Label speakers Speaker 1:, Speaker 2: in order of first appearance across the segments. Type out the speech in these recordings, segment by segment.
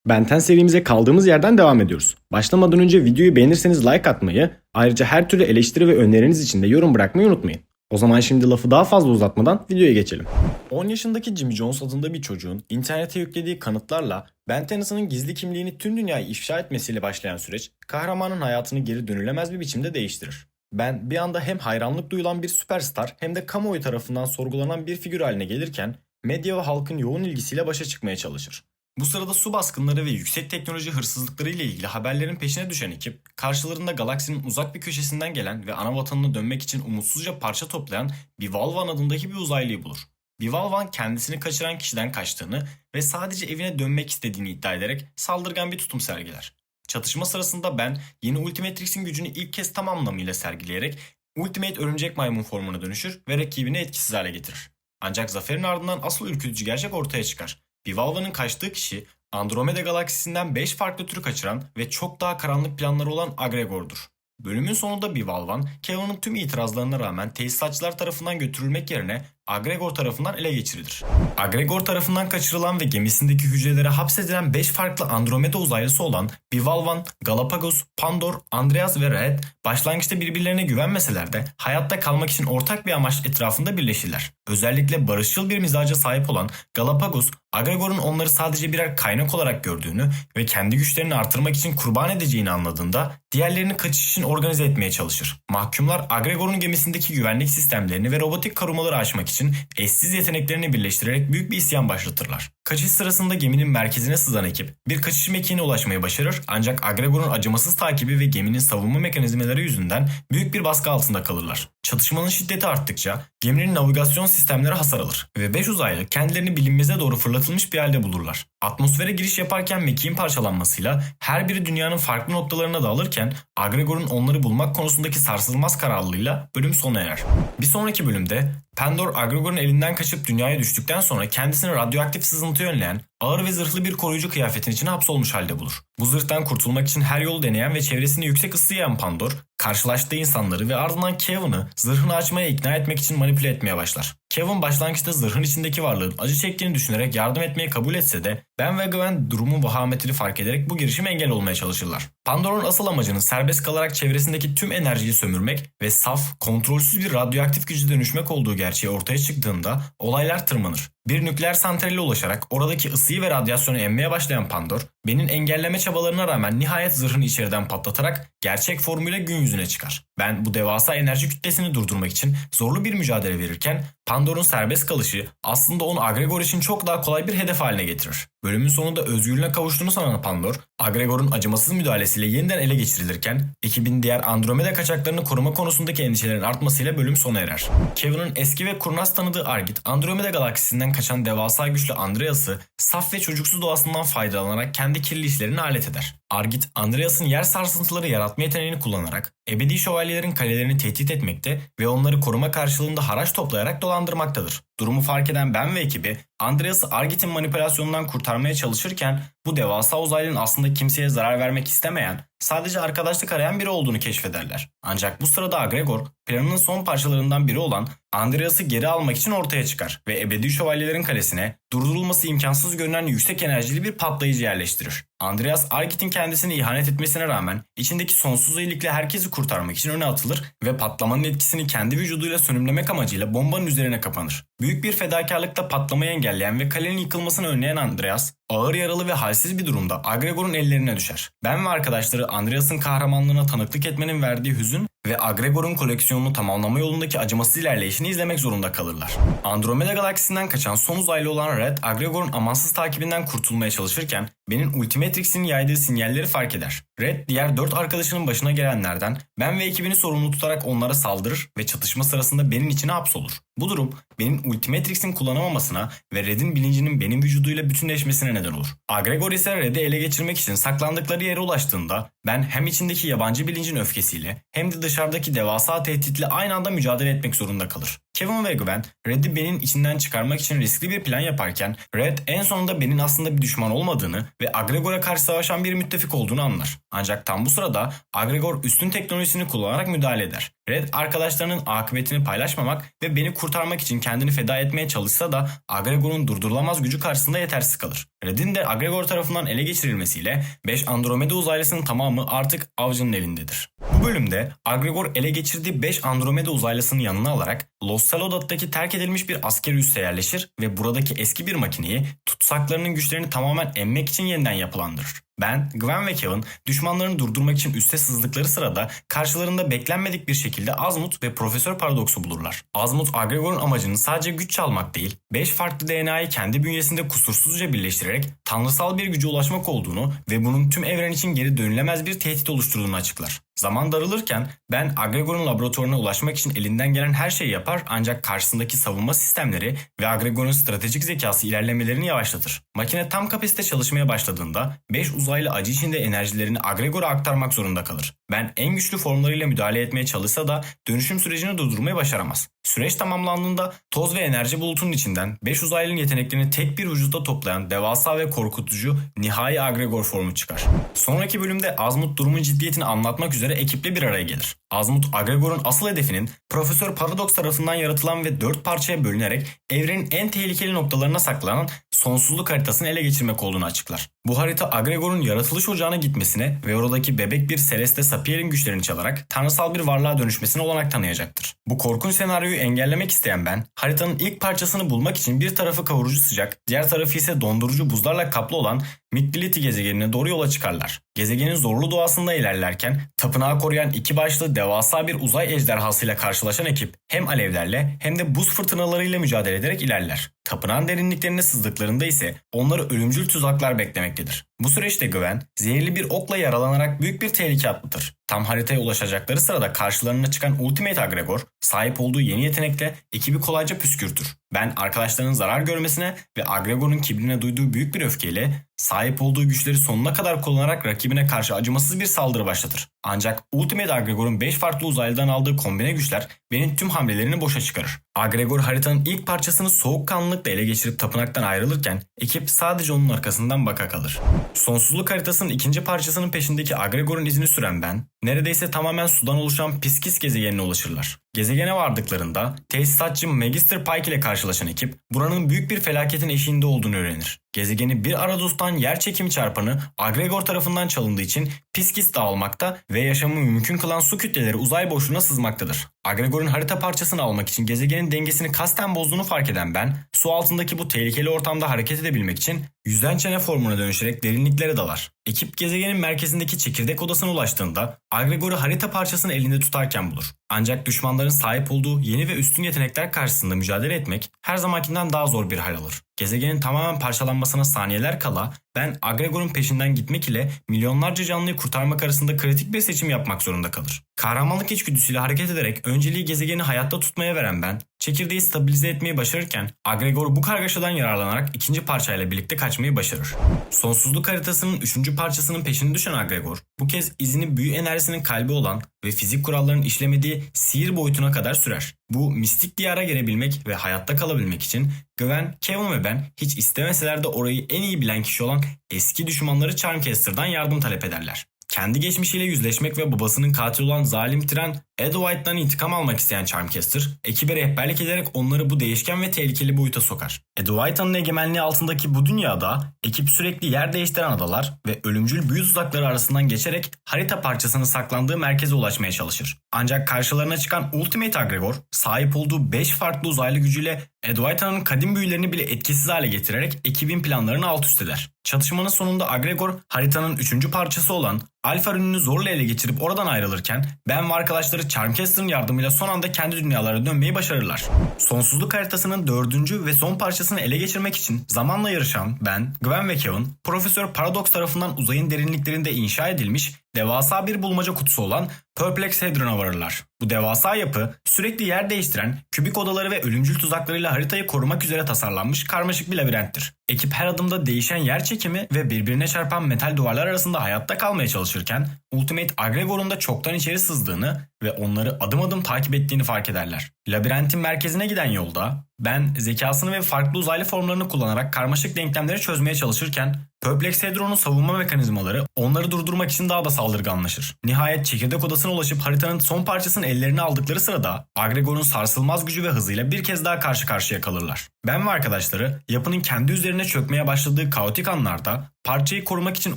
Speaker 1: Ben 10 serimize kaldığımız yerden devam ediyoruz. Başlamadan önce videoyu beğenirseniz like atmayı, ayrıca her türlü eleştiri ve önerileriniz için de yorum bırakmayı unutmayın. O zaman şimdi lafı daha fazla uzatmadan videoya geçelim. 10 yaşındaki Jimmy Jones adında bir çocuğun internete yüklediği kanıtlarla Ben Tennyson'ın gizli kimliğini tüm dünyaya ifşa etmesiyle başlayan süreç, kahramanın hayatını geri dönülemez bir biçimde değiştirir. Ben bir anda hem hayranlık duyulan bir süperstar hem de kamuoyu tarafından sorgulanan bir figür haline gelirken medya ve halkın yoğun ilgisiyle başa çıkmaya çalışır. Bu sırada su baskınları ve yüksek teknoloji hırsızlıkları ile ilgili haberlerin peşine düşen ekip, karşılarında galaksinin uzak bir köşesinden gelen ve ana vatanına dönmek için umutsuzca parça toplayan bir Valvan adındaki bir uzaylıyı bulur. Bir Valvan kendisini kaçıran kişiden kaçtığını ve sadece evine dönmek istediğini iddia ederek saldırgan bir tutum sergiler. Çatışma sırasında Ben, yeni Ultimatrix'in gücünü ilk kez tam anlamıyla sergileyerek Ultimate Örümcek Maymun formuna dönüşür ve rakibini etkisiz hale getirir. Ancak zaferin ardından asıl ürkütücü gerçek ortaya çıkar. Bivalva'nın kaçtığı kişi Andromeda galaksisinden 5 farklı türü kaçıran ve çok daha karanlık planları olan Agregor'dur. Bölümün sonunda Bivalvan, Kevin'in tüm itirazlarına rağmen tesisatçılar tarafından götürülmek yerine Agregor tarafından ele geçirilir. Agregor tarafından kaçırılan ve gemisindeki hücrelere hapsedilen 5 farklı Andromeda uzaylısı olan Bivalvan, Galapagos, Pandor, Andreas ve Red başlangıçta birbirlerine güvenmeseler de hayatta kalmak için ortak bir amaç etrafında birleşirler. Özellikle barışçıl bir mizaca sahip olan Galapagos, Agregor'un onları sadece birer kaynak olarak gördüğünü ve kendi güçlerini artırmak için kurban edeceğini anladığında diğerlerini kaçış için organize etmeye çalışır. Mahkumlar Agregor'un gemisindeki güvenlik sistemlerini ve robotik korumaları aşmak için eşsiz yeteneklerini birleştirerek büyük bir isyan başlatırlar. Kaçış sırasında geminin merkezine sızan ekip bir kaçış mekiğine ulaşmayı başarır, ancak Agregor'un acımasız takibi ve geminin savunma mekanizmaları yüzünden büyük bir baskı altında kalırlar. Çatışmanın şiddeti arttıkça geminin navigasyon sistemleri hasar alır ve 5 uzaylı kendilerini bilinmeze doğru fırlatılmış bir halde bulurlar. Atmosfere giriş yaparken mekiğin parçalanmasıyla her biri dünyanın farklı noktalarına dağılırken Agregor'un onları bulmak konusundaki sarsılmaz kararlılığıyla bölüm sona erer. Bir sonraki bölümde Pandor, Agregor'un elinden kaçıp dünyaya düştükten sonra kendisini radyoaktif sızıntıya önleyen ağır ve zırhlı bir koruyucu kıyafetin içine hapsolmuş halde bulur. Bu zırhtan kurtulmak için her yolu deneyen ve çevresini yüksek ısı yayan Pandor, karşılaştığı insanları ve ardından Kevin'i zırhını açmaya ikna etmek için manipüle etmeye başlar. Kevin başlangıçta zırhın içindeki varlığın acı çektiğini düşünerek yardım etmeyi kabul etse de Ben ve Gwen durumun vahametini fark ederek bu girişime engel olmaya çalışırlar. Pandor'un asıl amacının serbest kalarak çevresindeki tüm enerjiyi sömürmek ve saf, kontrolsüz bir radyoaktif güce dönüşmek olduğu gerçeği ortaya çıktığında olaylar tırmanır. Bir nükleer santrale ulaşarak oradaki ısıyı ve radyasyonu emmeye başlayan Pandor, Ben'in engelleme çabalarına rağmen nihayet zırhını içeriden patlatarak gerçek formuyla gün yüzüne çıkar. Ben bu devasa enerji kütlesini durdurmak için zorlu bir mücadele verirken Pandor'un serbest kalışı aslında onu Agregor için çok daha kolay bir hedef haline getirir. Bölümün sonunda özgürlüğüne kavuştuğunu sanan Pandor, Agregor'un acımasız müdahalesiyle yeniden ele geçirilirken ekibin diğer Andromeda kaçaklarını koruma konusundaki endişelerin artmasıyla bölüm sona erer. Kevin'in eski ve kurnaz tanıdığı Argit, Andromeda galaksisinden kaçan devasa güçlü Andreas'ı saf ve çocuksu doğasından faydalanarak kendi kirli işlerine alet eder. Argit, Andreas'ın yer sarsıntıları yaratma yeteneğini kullanarak ebedi şövalyelerin kalelerini tehdit etmekte ve onları koruma karşılığında haraç toplayarak dolandırmaktadır. Durumu fark eden Ben ve ekibi Andreas'ı Argit'in manipülasyonundan kurtarmaya çalışırken bu devasa uzaylının aslında kimseye zarar vermek istemeyen, sadece arkadaşlık arayan biri olduğunu keşfederler. Ancak bu sırada Agregor, planının son parçalarından biri olan Andreas'ı geri almak için ortaya çıkar ve ebedi şövalyelerin kalesine durdurulması imkansız görünen yüksek enerjili bir patlayıcı yerleştirir. Andreas, Argit'in kendisini ihanet etmesine rağmen içindeki sonsuz iyilikle herkesi kurtarmak için öne atılır ve patlamanın etkisini kendi vücuduyla sönümlemek amacıyla bombanın üzerine kapanır. Büyük bir fedakarlıkla patlamayı engelleyen ve kalenin yıkılmasını önleyen Andreas, ağır yaralı ve halsiz bir durumda Agregor'un ellerine düşer. Ben ve arkadaşları Andreas'ın kahramanlığına tanıklık etmenin verdiği hüzün ve Agregor'un koleksiyonunu tamamlama yolundaki acımasız ilerleyişini izlemek zorunda kalırlar. Andromeda galaksisinden kaçan son uzaylı olan Red, Agregor'un amansız takibinden kurtulmaya çalışırken Ben'in Ultimatrix'in yaydığı sinyalleri fark eder. Red, diğer 4 arkadaşının başına gelenlerden Ben ve ekibini sorumlu tutarak onlara saldırır ve çatışma sırasında Ben'in içine hapsolur. Bu durum Ben'in Ultimatrix'in kullanamamasına ve Red'in bilincinin Ben'in vücuduyla bütünleşmesine neden olur. Agregor ise Red'i ele geçirmek için saklandıkları yere ulaştığında Ben hem içindeki yabancı bilincin öfkesiyle hem de dışarıdaki devasa tehditle aynı anda mücadele etmek zorunda kalır. Kevin ve Gwen, Red'i Ben'in içinden çıkarmak için riskli bir plan yaparken Red en sonunda Ben'in aslında bir düşman olmadığını ve Agregor'a karşı savaşan bir müttefik olduğunu anlar. Ancak tam bu sırada Agregor üstün teknolojisini kullanarak müdahale eder. Red arkadaşlarının akıbetini paylaşmamak ve Ben'i kurtarmak için kendini feda etmeye çalışsa da Agregor'un durdurulamaz gücü karşısında yetersiz kalır. Red'in de Agregor tarafından ele geçirilmesiyle 5 Andromeda uzaylısının tamamı artık avcının elindedir. Bu bölümde Agregor ele geçirdiği 5 Andromeda uzaylısını yanına alarak Los Salodat'taki terk edilmiş bir askeri üsse yerleşir ve buradaki eski bir makineyi tutsaklarının güçlerini tamamen emmek için yeniden yapılandırır. Ben, Gwen ve Kevin düşmanlarını durdurmak için üste sızdıkları sırada karşılarında beklenmedik bir şekilde Azmuth ve Profesör Paradox'u bulurlar. Azmuth, Agregor'un amacının sadece güç çalmak değil, 5 farklı DNA'yı kendi bünyesinde kusursuzca birleştirerek tanrısal bir güce ulaşmak olduğunu ve bunun tüm evren için geri dönülemez bir tehdit oluşturduğunu açıklar. Zaman daralırken Ben, Agregor'un laboratuvarına ulaşmak için elinden gelen her şeyi yapar ancak karşısındaki savunma sistemleri ve Agregor'un stratejik zekası ilerlemelerini yavaşlatır. Makine tam kapasite çalışmaya başladığında 5 uzaylı acı içinde enerjilerini Agregor'a aktarmak zorunda kalır. Ben en güçlü formlarıyla müdahale etmeye çalışsa da dönüşüm sürecini durdurmayı başaramaz. Süreç tamamlandığında toz ve enerji bulutunun içinden 5 uzaylının yeteneklerini tek bir vücutta toplayan devasa ve korkutucu nihai Agregor formu çıkar. Sonraki bölümde Azmuth durumun ciddiyetini anlatmak üzere ekiple bir araya gelir. Azmuth, Agregor'un asıl hedefinin Profesör Paradox tarafından yaratılan ve 4 parçaya bölünerek evrenin en tehlikeli noktalarına saklanan sonsuzluk haritasını ele geçirmek olduğunu açıklar. Bu harita Agregor'un yaratılış ocağına gitmesine ve oradaki bebek bir Celeste Sapier'in güçlerini çalarak tanrısal bir varlığa dönüşmesine olanak tanıyacaktır. Bu korkunç senaryoyu engellemek isteyen Ben, haritanın ilk parçasını bulmak için bir tarafı kavurucu sıcak, diğer tarafı ise dondurucu buzlarla kaplı olan Mikliliti gezegenine doğru yola çıkarlar. Gezegenin zorlu doğasında ilerlerken tapınağı koruyan iki başlı devasa bir uzay ejderhasıyla karşılaşan ekip hem alevlerle hem de buz fırtınalarıyla mücadele ederek ilerler. Tapınağın derinliklerine sızdıklarında ise onları ölümcül tuzaklar beklemektedir. Bu süreçte Gwen, zehirli bir okla yaralanarak büyük bir tehlike atlatır. Tam haritaya ulaşacakları sırada karşılarına çıkan Ultimate Agregor, sahip olduğu yeni yetenekle ekibi kolayca püskürtür. Ben, arkadaşlarının zarar görmesine ve Agregor'un kibrine duyduğu büyük bir öfkeyle sahip olduğu güçleri sonuna kadar kullanarak rakibine karşı acımasız bir saldırı başlatır. Ancak Ultimate Agregor'un 5 farklı uzaylıdan aldığı kombine güçler Ben'in tüm hamlelerini boşa çıkarır. Agregor haritanın ilk parçasını soğukkanlılıkla ele geçirip tapınaktan ayrılırken ekip sadece onun arkasından baka kalır. Sonsuzluk haritasının ikinci parçasının peşindeki Agregor'un izini süren Ben, neredeyse tamamen sudan oluşan Piskis gezegenine ulaşırlar. Gezegene vardıklarında tesisatçı Magister Pike ile karşılaşan ekip buranın büyük bir felaketin eşiğinde olduğunu öğrenir. Gezegeni bir Arados'tan yer çekimi çarpanı Agregor tarafından çalındığı için Piskis dağılmakta ve yaşamı mümkün kılan su kütleleri uzay boşluğuna sızmaktadır. Agregor'un harita parçasını almak için gezegenin dengesini kasten bozduğunu fark eden Ben, su altındaki bu tehlikeli ortamda hareket edebilmek için yüzden çene formuna dönüşerek derinliklere dalar. Ekip gezegenin merkezindeki çekirdek odasına ulaştığında Agregor'u harita parçasını elinde tutarken bulur. Ancak düşmanların sahip olduğu yeni ve üstün yetenekler karşısında mücadele etmek her zamankinden daha zor bir hal alır. Gezegenin tamamen parçalanmasına saniyeler kala Ben, Agregor'un peşinden gitmek ile milyonlarca canlıyı kurtarmak arasında kritik bir seçim yapmak zorunda kalır. Kahramanlık içgüdüsüyle hareket ederek önceliği gezegeni hayatta tutmaya veren Ben, çekirdeği stabilize etmeyi başarırken Agregor bu kargaşadan yararlanarak ikinci parçayla birlikte kaçmayı başarır. Sonsuzluk haritasının üçüncü parçasının peşine düşen Agregor, bu kez izini büyü enerjisinin kalbi olan ve fizik kurallarının işlemediği sihir boyutuna kadar sürer. Bu mistik diyara girebilmek ve hayatta kalabilmek için Gwen, Kevin ve Ben hiç istemeseler de orayı en iyi bilen kişi olan eski düşmanları Charmcaster'dan yardım talep ederler. Kendi geçmişiyle yüzleşmek ve babasının katili olan zalim tiran Ed White'dan intikam almak isteyen Charmcaster, ekibe rehberlik ederek onları bu değişken ve tehlikeli boyuta sokar. Ed White'ın egemenliği altındaki bu dünyada ekip sürekli yer değiştiren adalar ve ölümcül büyü tuzakları arasından geçerek harita parçasının saklandığı merkeze ulaşmaya çalışır. Ancak karşılarına çıkan Ultimate Agregor, sahip olduğu 5 farklı uzaylı gücüyle Ed White'ın kadim büyülerini bile etkisiz hale getirerek ekibin planlarını alt üst eder. Çatışmanın sonunda Agregor, haritanın 3. parçası olan Alpha Rünü'nü zorla ele geçirip oradan ayrılırken Ben ve arkadaşları Charmcaster'ın yardımıyla son anda kendi dünyalarına dönmeyi başarırlar. Sonsuzluk haritasının 4. ve son parçasını ele geçirmek için zamanla yarışan Ben, Gwen ve Kevin, Profesör Paradox tarafından uzayın derinliklerinde inşa edilmiş devasa bir bulmaca kutusu olan Perplex Hadron'a varırlar. Bu devasa yapı sürekli yer değiştiren, kübik odaları ve ölümcül tuzaklarıyla haritayı korumak üzere tasarlanmış karmaşık bir labirenttir. Ekip her adımda değişen yer çekimi ve birbirine çarpan metal duvarlar arasında hayatta kalmaya çalışırken Ultimate Agregor'un da çoktan içeri sızdığını ve onları adım adım takip ettiğini fark ederler. Labirentin merkezine giden yolda Ben zekasını ve farklı uzaylı formlarını kullanarak karmaşık denklemleri çözmeye çalışırken Perplex Hadron'un savunma mekanizmaları onları durdurmak için daha da saldırganlaşır. Nihayet çekirdek odasına ulaşıp haritanın son parçasını ellerine aldıkları sırada Agregor'un sarsılmaz gücü ve hızıyla bir kez daha karşı karşıya kalırlar. Ben ve arkadaşları yapının kendi üzerine çökmeye başladığı kaotik anlarda parçayı korumak için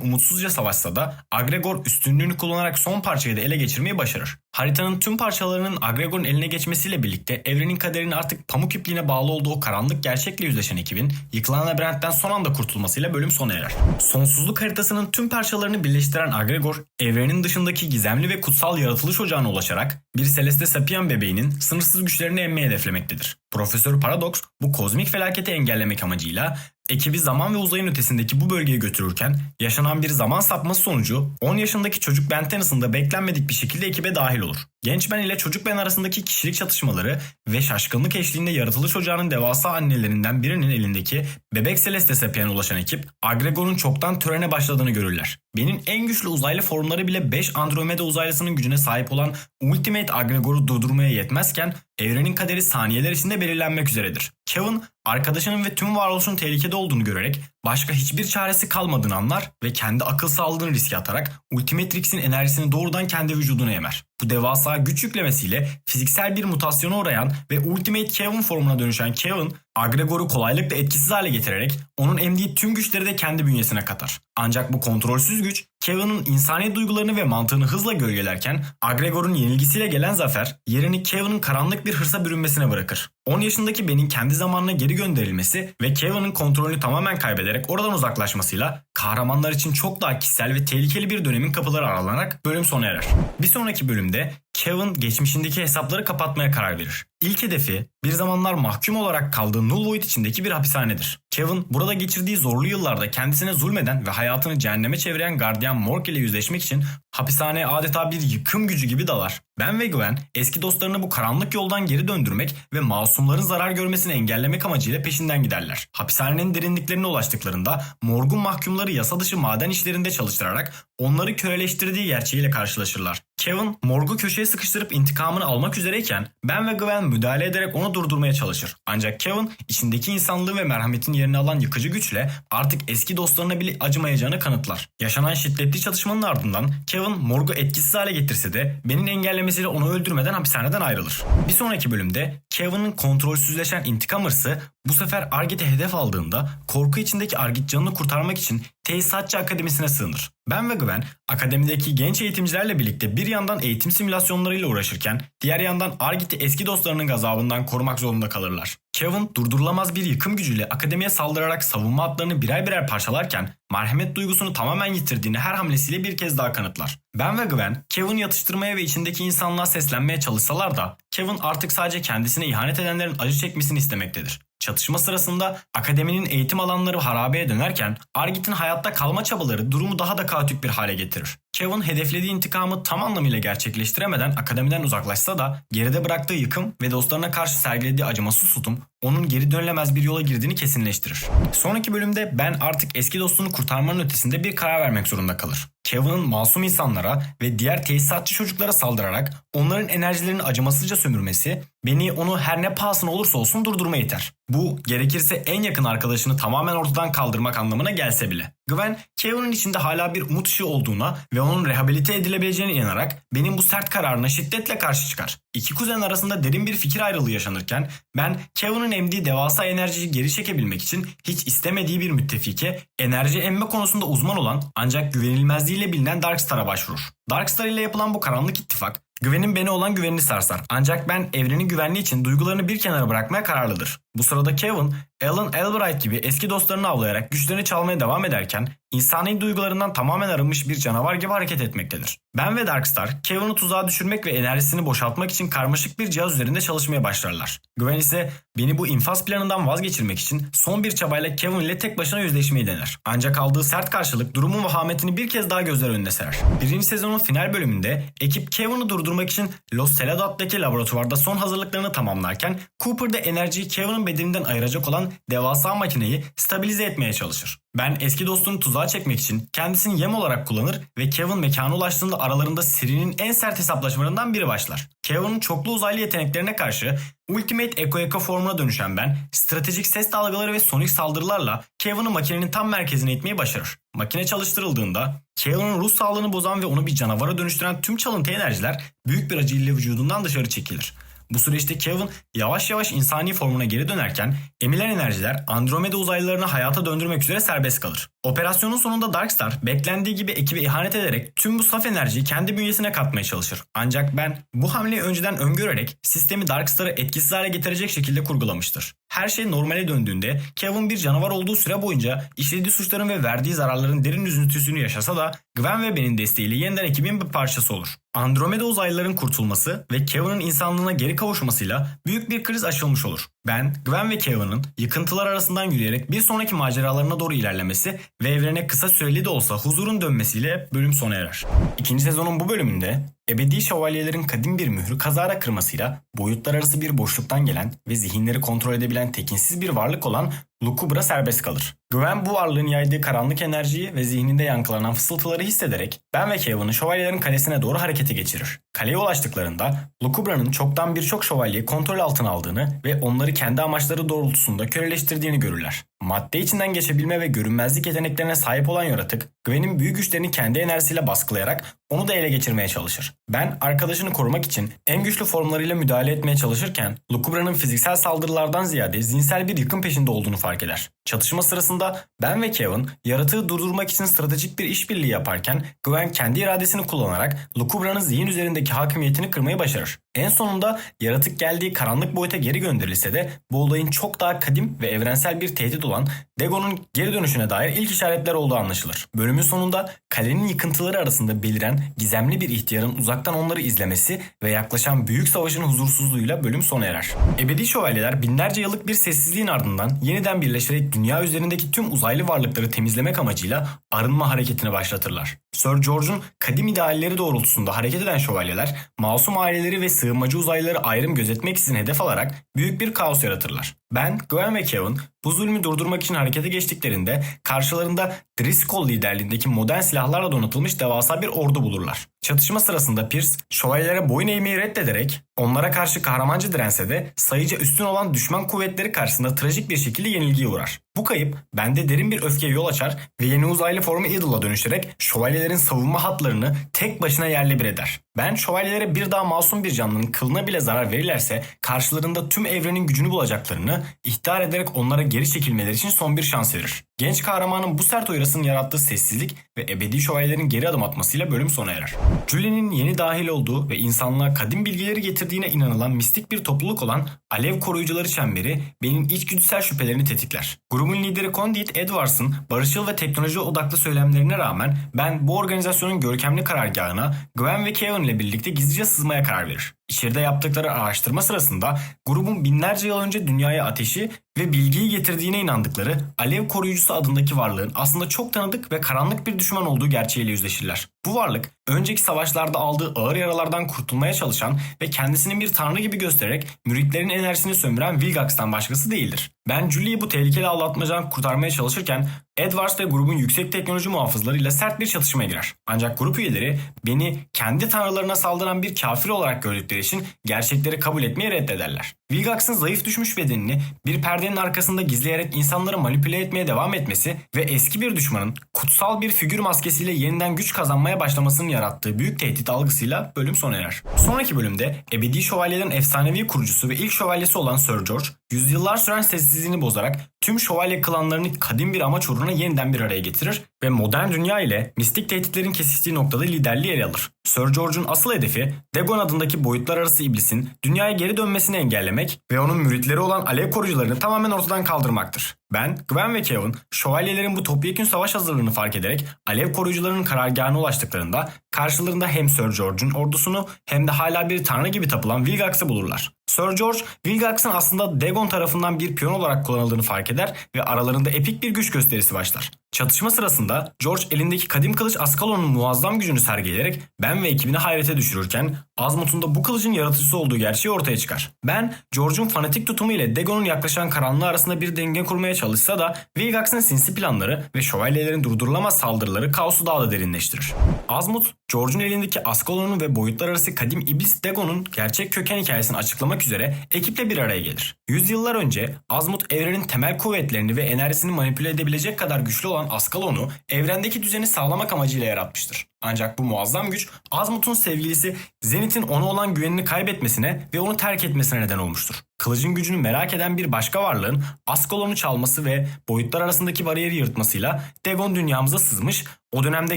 Speaker 1: umutsuzca savaşsa da Agregor üstünlüğünü kullanarak son parçayı da ele geçirmeyi başarır. Haritanın tüm parçalarının Agregor'un eline geçmesiyle birlikte evrenin kaderinin artık pamuk ipliğine bağlı olduğu o karanlık gerçekle yüzleşen ekibin yıkılan labirentten son anda kurtulmasıyla bölüm sona erer. Sonsuzluk haritasının tüm parçalarını birleştiren Agregor, evrenin dışındaki gizemli ve kutsal yaratılış ocağına ulaşarak bir Celeste Sapien bebeğinin sınırsız güçlerini emmeye hedeflemektedir. Profesör Paradox bu kozmik felaketi engellemek amacıyla ekibi zaman ve uzayın ötesindeki bu bölgeye götürürken yaşanan bir zaman sapması sonucu 10 yaşındaki çocuk Ben Tennyson'da da beklenmedik bir şekilde ekibe dahil olur. Genç Ben ile çocuk Ben arasındaki kişilik çatışmaları ve şaşkınlık eşliğinde yaratılış ocağının devasa annelerinden birinin elindeki bebek Celeste Sapien'e ulaşan ekip Agregor'un çoktan törene başladığını görürler. Ben'in en güçlü uzaylı formları bile 5 Andromeda uzaylısının gücüne sahip olan Ultimate Agregor'u durdurmaya yetmezken evrenin kaderi saniyeler içinde belirlenmek üzeredir. Kevin, arkadaşının ve tüm varoluşun tehlikede olduğunu görerek başka hiçbir çaresi kalmadığını anlar ve kendi akıl sağlığını riske atarak Ultimatrix'in enerjisini doğrudan kendi vücuduna emer. Bu devasa güç yüklemesiyle fiziksel bir mutasyona uğrayan ve Ultimate Kevin formuna dönüşen Kevin, Agregor'u kolaylıkla etkisiz hale getirerek onun emdiği tüm güçleri de kendi bünyesine katar. Ancak bu kontrolsüz güç Kevin'in insani duygularını ve mantığını hızla gölgelerken Agregor'un yenilgisiyle gelen zafer yerini Kevin'in karanlık bir hırsa bürünmesine bırakır. 10 yaşındaki Ben'in kendi zamanına geri gönderilmesi ve Kevin'in kontrolünü tamamen kaybederek oradan uzaklaşmasıyla kahramanlar için çok daha kişisel ve tehlikeli bir dönemin kapıları aralanarak bölüm sona erer. Bir sonraki bölümde Kevin geçmişindeki hesapları kapatmaya karar verir. İlk hedefi bir zamanlar mahkum olarak kaldığı Null Void içindeki bir hapishanedir. Kevin burada geçirdiği zorlu yıllarda kendisine zulmeden ve hayatını cehenneme çeviren gardiyan Mork ile yüzleşmek için hapishaneye adeta bir yıkım gücü gibi dalar. Ben ve Gwen eski dostlarını bu karanlık yoldan geri döndürmek ve masumların zarar görmesini engellemek amacıyla peşinden giderler. Hapishanenin derinliklerine ulaştıklarında Morg'un mahkumları yasa dışı maden işlerinde çalıştırarak onları köleleştirdiği gerçeğiyle karşılaşırlar. Kevin Morg'u köşeye sıkıştırıp intikamını almak üzereyken Ben ve Gwen müdahale ederek onu durdurmaya çalışır. Ancak Kevin içindeki insanlığı ve merhametin yerini alan yıkıcı güçle artık eski dostlarına bile acımayacağını kanıtlar. Yaşanan şiddetli çatışmanın ardından Kevin Morg'u etkisiz hale getirse de Ben'in engellemesiyle onu öldürmeden hapishaneden ayrılır. Bir sonraki bölümde Kevin'in kontrolsüzleşen intikam hırsı bu sefer Argit'e hedef aldığında korku içindeki Argit canını kurtarmak için Tesisatçı Akademisi'ne sığınır. Ben ve Gwen akademideki genç eğitimcilerle birlikte bir yandan eğitim simülasyonlarıyla uğraşırken diğer yandan Argit'i eski dostlarının gazabından korumak zorunda kalırlar. Kevin durdurulamaz bir yıkım gücüyle akademiye saldırarak savunma hatlarını birer birer parçalarken merhamet duygusunu tamamen yitirdiğini her hamlesiyle bir kez daha kanıtlar. Ben ve Gwen Kevin'i yatıştırmaya ve içindeki insanlığa seslenmeye çalışsalar da Kevin artık sadece kendisine ihanet edenlerin acı çekmesini istemektedir. Çatışma sırasında akademinin eğitim alanları harabeye dönerken Argit'in hayatta kalma çabaları durumu daha da kaotik bir hale getirir. Kevin hedeflediği intikamı tam anlamıyla gerçekleştiremeden akademiden uzaklaşsa da geride bıraktığı yıkım ve dostlarına karşı sergilediği acımasız tutum onun geri dönülemez bir yola girdiğini kesinleştirir. Sonraki bölümde Ben artık eski dostunu kurtarmanın ötesinde bir karar vermek zorunda kalır. Kevin'in masum insanlara ve diğer tesisatçı çocuklara saldırarak onların enerjilerini acımasızca sömürmesi Ben'i onu her ne pahasına olursa olsun durdurmaya iter. Bu gerekirse en yakın arkadaşını tamamen ortadan kaldırmak anlamına gelse bile. Gwen, Kevin'in içinde hala bir umut ışığı olduğuna ve onun rehabilite edilebileceğine inanarak Ben'in bu sert kararına şiddetle karşı çıkar. İki kuzen arasında derin bir fikir ayrılığı yaşanırken Ben, Kevin'in emdiği devasa enerjiyi geri çekebilmek için hiç istemediği bir müttefike, enerji emme konusunda uzman olan ancak güvenilmezliğiyle bilinen Darkstar'a başvurur. Darkstar ile yapılan bu karanlık ittifak, Gwen'in Ben'e olan güvenini sarsar. Ancak Ben evrenin güvenliği için duygularını bir kenara bırakmaya kararlıdır. Bu sırada Kevin, Alan Albright gibi eski dostlarını avlayarak güçlerini çalmaya devam ederken insani duygularından tamamen arınmış bir canavar gibi hareket etmektedir. Ben ve Darkstar, Kevin'i tuzağa düşürmek ve enerjisini boşaltmak için karmaşık bir cihaz üzerinde çalışmaya başlarlar. Gwen ise Ben'i bu infaz planından vazgeçirmek için son bir çabayla Kevin ile tek başına yüzleşmeyi dener. Ancak aldığı sert karşılık durumun vahametini bir kez daha gözler önüne serer. Birinci sezonun final bölümünde ekip Kevin'i durdurmak için Los Celadot'taki laboratuvarda son hazırlıklarını tamamlarken Cooper da enerjiyi Kevin'in bedeninden ayıracak olan devasa makineyi stabilize etmeye çalışır. Ben eski dostunu tuzağa çekmek için kendisini yem olarak kullanır ve Kevin mekana ulaştığında aralarında serinin en sert hesaplaşmalarından biri başlar. Kevin'in çoklu uzaylı yeteneklerine karşı Ultimate Eko formuna dönüşen Ben, stratejik ses dalgaları ve sonik saldırılarla Kevin'i makinenin tam merkezine itmeyi başarır. Makine çalıştırıldığında Kevin'in ruh sağlığını bozan ve onu bir canavara dönüştüren tüm çalıntı enerjiler büyük bir acıyla vücudundan dışarı çekilir. Bu süreçte Kevin yavaş yavaş insani formuna geri dönerken emilen enerjiler Andromeda uzaylılarını hayata döndürmek üzere serbest kalır. Operasyonun sonunda Darkstar beklendiği gibi ekibe ihanet ederek tüm bu saf enerjiyi kendi bünyesine katmaya çalışır. Ancak Ben bu hamleyi önceden öngörerek sistemi Darkstar'ı etkisiz hale getirecek şekilde kurgulamıştır. Her şey normale döndüğünde Kevin bir canavar olduğu süre boyunca işlediği suçların ve verdiği zararların derin üzüntüsünü yaşasa da Gwen ve Ben'in desteğiyle yeniden ekibin bir parçası olur. Andromeda uzaylıların kurtulması ve Kevin'in insanlığına geri kavuşmasıyla büyük bir kriz aşılmış olur. Ben, Gwen ve Kevin'in yıkıntılar arasından yürüyerek bir sonraki maceralarına doğru ilerlemesi ve evrene kısa süreli de olsa huzurun dönmesiyle bölüm sona erer. İkinci sezonun bu bölümünde ebedi şövalyelerin kadim bir mührü kazara kırmasıyla boyutlar arası bir boşluktan gelen ve zihinleri kontrol edebilen tekinsiz bir varlık olan Lukubra serbest kalır. Gwen bu varlığın yaydığı karanlık enerjiyi ve zihninde yankılanan fısıltıları hissederek Ben ve Kevin'i şövalyelerin kalesine doğru harekete geçirir. Kaleye ulaştıklarında Lukubra'nın çoktan birçok şövalyeyi kontrol altına aldığını ve onları kendi amaçları doğrultusunda köleleştirdiğini görürler. Madde içinden geçebilme ve görünmezlik yeteneklerine sahip olan yaratık, Gwen'in büyük güçlerini kendi enerjisiyle baskılayarak onu da ele geçirmeye çalışır. Ben arkadaşını korumak için en güçlü formlarıyla müdahale etmeye çalışırken Lukubra'nın fiziksel saldırılardan ziyade zihinsel bir yıkım peşinde olduğunu fark eder. Çatışma sırasında Ben ve Kevin yaratığı durdurmak için stratejik bir işbirliği yaparken Gwen kendi iradesini kullanarak Lukubra'nın zihin üzerindeki hakimiyetini kırmayı başarır. En sonunda yaratık geldiği karanlık boyuta geri gönderilse de bu olayın çok daha kadim ve evrensel bir tehdit olan Dagon'un geri dönüşüne dair ilk işaretler olduğu anlaşılır. Bölümün sonunda kalenin yıkıntıları arasında beliren gizemli bir ihtiyarın uzaktan onları izlemesi ve yaklaşan büyük savaşın huzursuzluğuyla bölüm sona erer. Ebedi şövalyeler binlerce yıllık bir sessizliğin ardından yeniden birleşerek dünya üzerindeki tüm uzaylı varlıkları temizlemek amacıyla arınma hareketini başlatırlar. Sir George'un kadim idealleri doğrultusunda hareket eden şövalyeler, masum aileleri ve sığınmacı uzaylıları ayrım gözetmek için hedef alarak büyük bir kaos yaratırlar. Ben, Gwen ve Kevin bu zulmü durdurmak için harekete geçtiklerinde karşılarında Driscoll liderliğindeki modern silahlarla donatılmış devasa bir ordu bulurlar. Çatışma sırasında Pierce, şövalyelere boyun eğmeyi reddederek onlara karşı kahramanca dirense de sayıca üstün olan düşman kuvvetleri karşısında trajik bir şekilde yenilgiye uğrar. Bu kayıp bende derin bir öfkeye yol açar ve yeni uzaylı formu Idol'a dönüşerek şövalyelerin savunma hatlarını tek başına yerle bir eder. Ben şövalyelere bir daha masum bir canlının kılına bile zarar verirlerse karşılarında tüm evrenin gücünü bulacaklarını ihtar ederek onlara geri çekilmeleri için son bir şans verir. Genç kahramanın bu sert uyarısının yarattığı sessizlik ve ebedi şövalyelerin geri adım atmasıyla bölüm sona erer. Julie'nin yeni dahil olduğu ve insanlığa kadim bilgileri getirdiğine inanılan mistik bir topluluk olan Alev Koruyucuları Çemberi benim içgüdüsel şüphelerini tetikler. Grubun lideri Conduit Edwards'ın barışçıl ve teknoloji odaklı söylemlerine rağmen Ben bu organizasyonun görkemli karargahına Gwen ve Kevin ile birlikte gizlice sızmaya karar verir. İçeride yaptıkları araştırma sırasında grubun binlerce yıl önce dünyaya ateşi ve bilgiyi getirdiğine inandıkları Alev Koruyucusu adındaki varlığın aslında çok tanıdık ve karanlık bir düşman olduğu gerçeğiyle yüzleşirler. Bu varlık önceki savaşlarda aldığı ağır yaralardan kurtulmaya çalışan ve kendisini bir tanrı gibi göstererek müritlerin enerjisini sömüren Vilgax'tan başkası değildir. Ben Julie'yi bu tehlikeli aldatmacadan kurtarmaya çalışırken Edwards ve grubun yüksek teknoloji muhafızlarıyla sert bir çatışmaya girer. Ancak grup üyeleri beni kendi tanrılarına saldıran bir kafir olarak gördükleri için gerçekleri kabul etmeyi reddederler. Vilgax'ın zayıf düşmüş bedenini bir perdenin arkasında gizleyerek insanları manipüle etmeye devam etmesi ve eski bir düşmanın kutsal bir figür maskesiyle yeniden güç kazanmaya başlamasının yarattığı büyük tehdit algısıyla bölüm sona erer. Sonraki bölümde ebedi şövalyelerin efsanevi kurucusu ve ilk şövalyesi olan Sir George, yüzyıllar süren sessizliğini bozarak tüm şövalye klanlarını kadim bir amaç uğruna yeniden bir araya getirir ve modern dünya ile mistik tehditlerin kesiştiği noktada liderliği ele alır. Sir George'un asıl hedefi Dagon adındaki boyutlar arası iblisin dünyaya geri dönmesini engellemek ve onun müritleri olan Alev Koruyucularını tamamen ortadan kaldırmaktır. Ben, Gwen ve Kevin, şövalyelerin bu topyekün savaş hazırlığını fark ederek Alev koruyucularının karargahına ulaştıklarında karşılarında hem Sir George'un ordusunu hem de hala bir tanrı gibi tapılan Vilgax'ı bulurlar. Sir George, Vilgax'ın aslında Dagon tarafından bir piyon olarak kullanıldığını fark eder ve aralarında epik bir güç gösterisi başlar. Çatışma sırasında George elindeki kadim kılıç Ascalon'un muazzam gücünü sergileyerek Ben ve ekibini hayrete düşürürken Azmoth'un da bu kılıcın yaratıcısı olduğu gerçeği ortaya çıkar. Ben, George'un fanatik tutumu ile Dagon'un yaklaşan karanlığı arasında bir denge kurmaya çalışsa da Vilgax'ın sinsi planları ve şövalyelerin durdurulamaz saldırıları kaosu daha da derinleştirir. Azmoth, George'un elindeki Ascalon'un ve boyutlar arası kadim iblis Dagon'un gerçek köken hikayesini açıklamak üzere ekiple bir araya gelir. Yüzyıllar önce Azmoth evrenin temel kuvvetlerini ve enerjisini manipüle edebilecek kadar güçlü olan Ascalon'u evrendeki düzeni sağlamak amacıyla yaratmıştır. Ancak bu muazzam güç Azmoth'un sevgilisi Zenith'in ona olan güvenini kaybetmesine ve onu terk etmesine neden olmuştur. Kılıcın gücünü merak eden bir başka varlığın Ascalon'u çalması ve boyutlar arasındaki bariyeri yırtmasıyla Dagon dünyamıza sızmış, o dönemde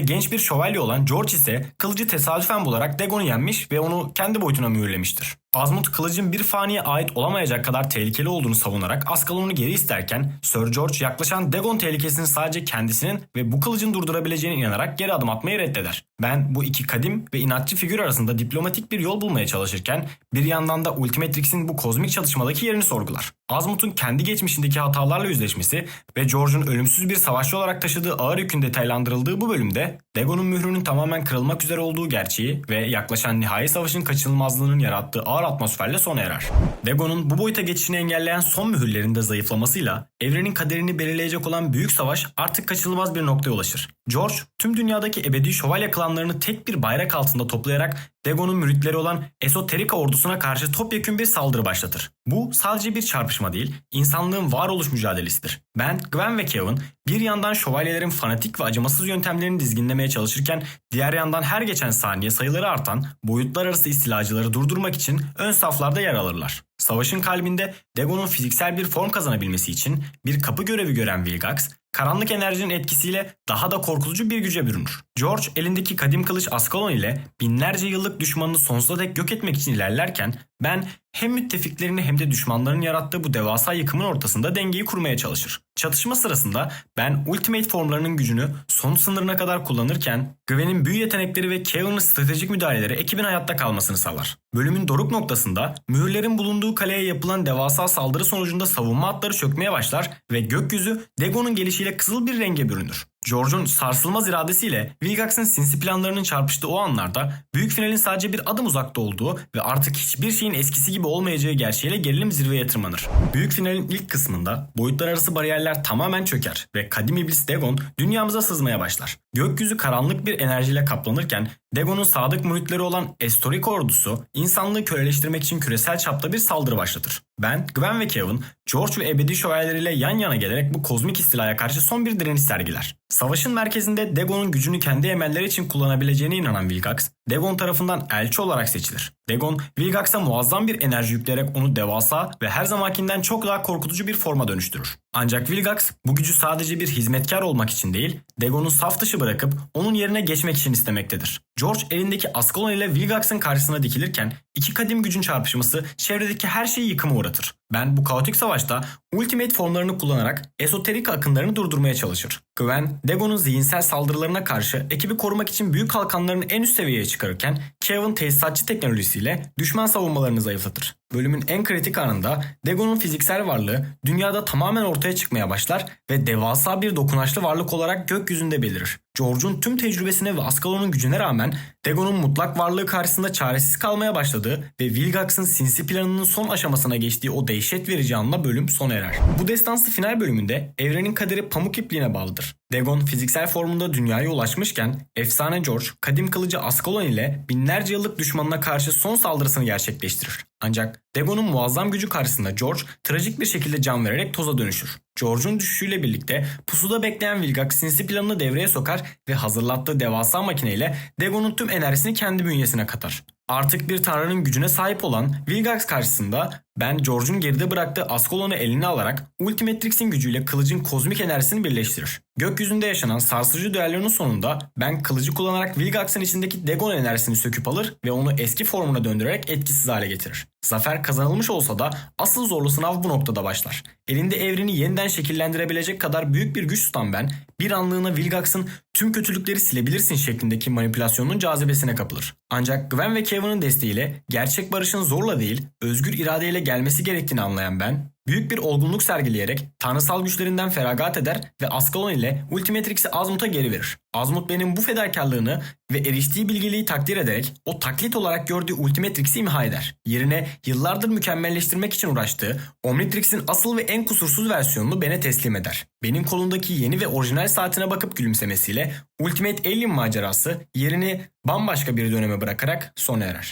Speaker 1: genç bir şövalye olan George ise kılıcı tesadüfen bularak Dagon'u yenmiş ve onu kendi boyutuna mühürlemiştir. Azmoth kılıcın bir faniye ait olamayacak kadar tehlikeli olduğunu savunarak Ascalon'u geri isterken Sir George yaklaşan Dagon tehlikesini sadece kendisinin ve bu kılıcın durdurabileceğine inanarak geri adım atmayı reddeder. Ben bu iki kadim ve inatçı figür arasında diplomatik bir yol bulmaya çalışırken bir yandan da Ultimatrix'in bu kozmik çatışmadaki yerini sorgular. Azmoth'un kendi geçmişindeki hatalarla yüzleşmesi ve George'un ölümsüz bir savaşçı olarak taşıdığı ağır yükün detaylandırıldığı bu bölümde Dagon'un mührünün tamamen kırılmak üzere olduğu gerçeği ve yaklaşan nihai savaşın kaçınılmazlığının yarattığı ağır atmosferle sona erer. Dagon'un bu boyuta geçişini engelleyen son mühürlerin de zayıflamasıyla evrenin kaderini belirleyecek olan büyük savaş artık kaçınılmaz bir noktaya ulaşır. George, tüm dünyadaki ebedi şövalye klanlarını tek bir bayrak altında toplayarak Dagon'un müritleri olan Esoterika ordusuna karşı topyekün bir saldırı başlatır. Bu sadece bir çarpışma değil, insanlığın varoluş mücadelesidir. Ben, Gwen ve Kevin bir yandan şövalyelerin fanatik ve acımasız yöntemlerini dizginlemeye çalışırken diğer yandan her geçen saniye sayıları artan boyutlar arası istilacıları durdurmak için ön saflarda yer alırlar. Savaşın kalbinde Dagon'un fiziksel bir form kazanabilmesi için bir kapı görevi gören Vilgax, karanlık enerjinin etkisiyle daha da korkutucu bir güce bürünür. George elindeki kadim kılıç Ascalon ile binlerce yıllık düşmanını sonsuza dek yok etmek için ilerlerken Ben hem müttefiklerini hem de düşmanlarının yarattığı bu devasa yıkımın ortasında dengeyi kurmaya çalışır. Çatışma sırasında Ben Ultimate formlarının gücünü son sınırına kadar kullanırken Gwen'in büyü yetenekleri ve Kevin'in stratejik müdahaleleri ekibin hayatta kalmasını sağlar. Bölümün doruk noktasında mühürlerin bulunduğu kaleye yapılan devasa saldırı sonucunda savunma hatları çökmeye başlar ve gökyüzü Dagon'un gelişiyle kızıl bir renge bürünür. George'un sarsılmaz iradesiyle Vilgax'ın sinsi planlarının çarpıştığı o anlarda büyük finalin sadece bir adım uzakta olduğu ve artık hiçbir şeyin eskisi gibi olmayacağı gerçeğiyle gerilim zirveye tırmanır. Büyük finalin ilk kısmında boyutlar arası bariyerler tamamen çöker ve kadim iblis Dagon dünyamıza sızmaya başlar. Gökyüzü karanlık bir enerjiyle kaplanırken Dagon'un sadık müritleri olan Estorik ordusu insanlığı köleleştirmek için küresel çapta bir saldırı başlatır. Ben, Gwen ve Kevin, George ve ebedi şövalyeleriyle yan yana gelerek bu kozmik istilaya karşı son bir direniş sergiler. Savaşın merkezinde Dagon'un gücünü kendi emelleri için kullanabileceğine inanan Vilgax, Dagon tarafından elçi olarak seçilir. Dagon, Vilgax'a muazzam bir enerji yükleyerek onu devasa ve her zamankinden çok daha korkutucu bir forma dönüştürür. Ancak Vilgax bu gücü sadece bir hizmetkar olmak için değil, Dagon'u saf dışı bırakıp onun yerine geçmek için istemektedir. George elindeki Ascalon ile Vilgax'ın karşısına dikilirken iki kadim gücün çarpışması çevredeki her şeyi yıkıma uğratır. Ben bu kaotik savaşta Ultimate formlarını kullanarak esoterik akımlarını durdurmaya çalışır. Gwen, Dagon'un zihinsel saldırılarına karşı ekibi korumak için büyük kalkanlarını en üst seviyeye çıkarırken Kevin tesisatçı teknolojisiyle düşman savunmalarını zayıflatır. Bölümün en kritik anında Dagon'un fiziksel varlığı dünyada tamamen ortaya çıkmaya başlar ve devasa bir dokunaçlı varlık olarak gökyüzünde belirir. George'un tüm tecrübesine ve Ascalon'un gücüne rağmen Dagon'un mutlak varlığı karşısında çaresiz kalmaya başladığı ve Vilgax'ın sinsi planının son aşamasına geçtiği o dehşet verici anla bölüm sona erer. Bu destansı final bölümünde evrenin kaderi pamuk ipliğine bağlıdır. Dagon fiziksel formunda dünyaya ulaşmışken efsane George kadim kılıcı Ascalon ile binlerce yıllık düşmanına karşı son saldırısını gerçekleştirir. Ancak Dagon'un muazzam gücü karşısında George trajik bir şekilde can vererek toza dönüşür. George'un düşüşüyle birlikte pusuda bekleyen Vilgax sinsi planını devreye sokar ve hazırlattığı devasa makineyle Dagon'un tüm enerjisini kendi bünyesine katar. Artık bir tanrının gücüne sahip olan Vilgax karşısında Ben George'un geride bıraktığı Ascalon'u eline alarak Ultimatrix'in gücüyle kılıcın kozmik enerjisini birleştirir. Gökyüzünde yaşanan sarsıcı düellerin sonunda Ben kılıcı kullanarak Vilgax'ın içindeki Dagon enerjisini söküp alır ve onu eski formuna döndürerek etkisiz hale getirir. Zafer kazanılmış olsa da asıl zorlu sınav bu noktada başlar. Elinde evreni yeniden şekillendirebilecek kadar büyük bir güç tutan Ben, bir anlığına Vilgax'ın tüm kötülükleri silebilirsin şeklindeki manipülasyonun cazibesine kapılır. Ancak Gwen ve Kevin'in desteğiyle gerçek barışın zorla değil, özgür iradeyle gelmesi gerektiğini anlayan Ben, büyük bir olgunluk sergileyerek tanrısal güçlerinden feragat eder ve Ascalon ile Ultimatrix'i Azmuth'a geri verir. Azmuth Ben'in bu fedakarlığını ve eriştiği bilgeliği takdir ederek o taklit olarak gördüğü Ultimatrix'i imha eder. Yerine yıllardır mükemmelleştirmek için uğraştığı Omnitrix'in asıl ve en kusursuz versiyonunu Ben'e teslim eder. Ben'in kolundaki yeni ve orijinal saatine bakıp gülümsemesiyle Ultimate Alien macerası yerini bambaşka bir döneme bırakarak sona erer.